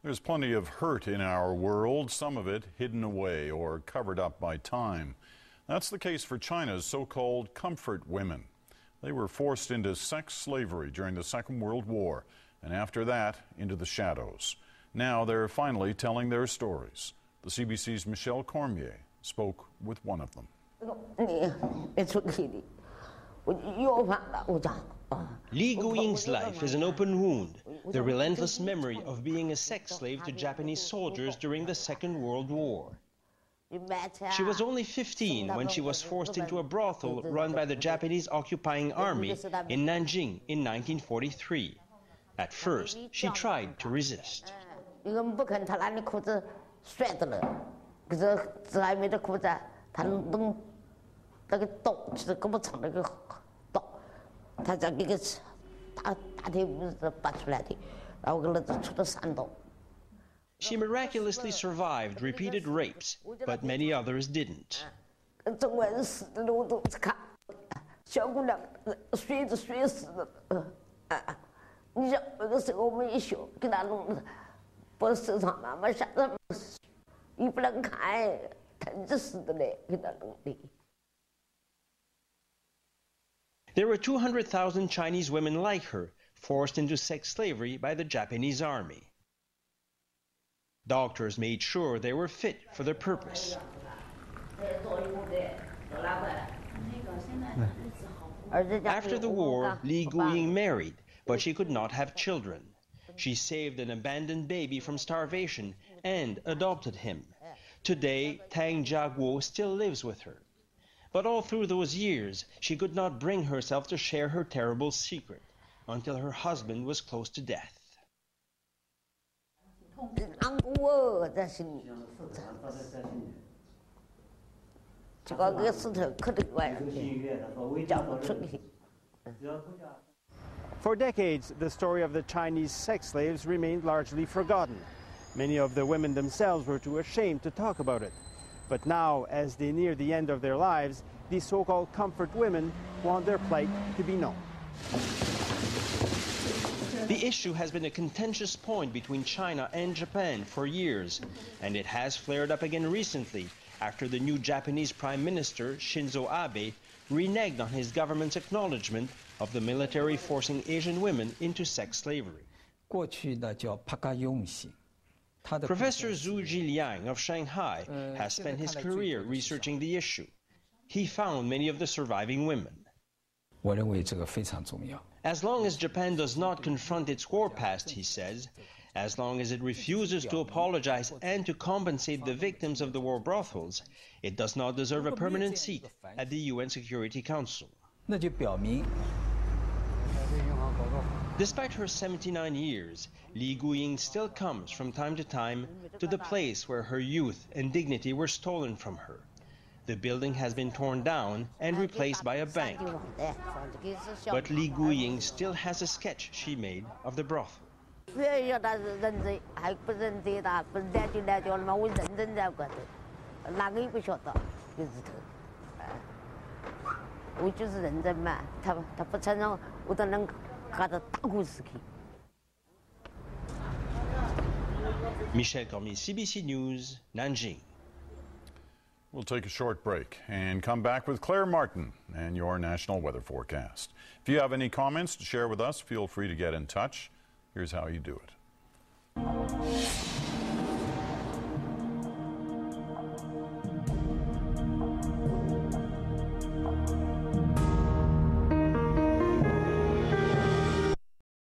There's plenty of hurt in our world, some of it hidden away or covered up by time. That's the case for China's so-called comfort women. They were forced into sex slavery during the Second World War, and after that, into the shadows. Now they're finally telling their stories. The CBC's Michelle Cormier spoke with one of them. Lei Gui Ying's life is an open wound, the relentless memory of being a sex slave to Japanese soldiers during the Second World War. She was only 15 when she was forced into a brothel run by the Japanese occupying army in Nanjing in 1943. At first, she tried to resist. She miraculously survived repeated rapes, but many others didn't. There were 200,000 Chinese women like her, forced into sex slavery by the Japanese army. Doctors made sure they were fit for their purpose. After the war, Lei Gui Ying married, but she could not have children. She saved an abandoned baby from starvation and adopted him. Today, Tang Jiaguo still lives with her. But all through those years, she could not bring herself to share her terrible secret until her husband was close to death. For decades, the story of the Chinese sex slaves remained largely forgotten. Many of the women themselves were too ashamed to talk about it. But now, as they near the end of their lives, these so-called comfort women want their plight to be known. The issue has been a contentious point between China and Japan for years, and it has flared up again recently after the new Japanese Prime Minister, Shinzo Abe, reneged on his government's acknowledgement of the military forcing Asian women into sex slavery. Professor Zhu Jiliang of Shanghai has spent his career researching the issue. He found many of the surviving women. As long as Japan does not confront its war past, he says, as long as it refuses to apologize and to compensate the victims of the war brothels, it does not deserve a permanent seat at the UN Security Council. Despite her 79 years, Lei Gui Ying still comes from time to time to the place where her youth and dignity were stolen from her. The building has been torn down and replaced by a bank. But Lei Gui Ying still has a sketch she made of the brothel. Michel Cormier, CBC News, Nanjing. We'll take a short break and come back with Claire Martin and your national weather forecast. If you have any comments to share with us, feel free to get in touch. Here's how you do it.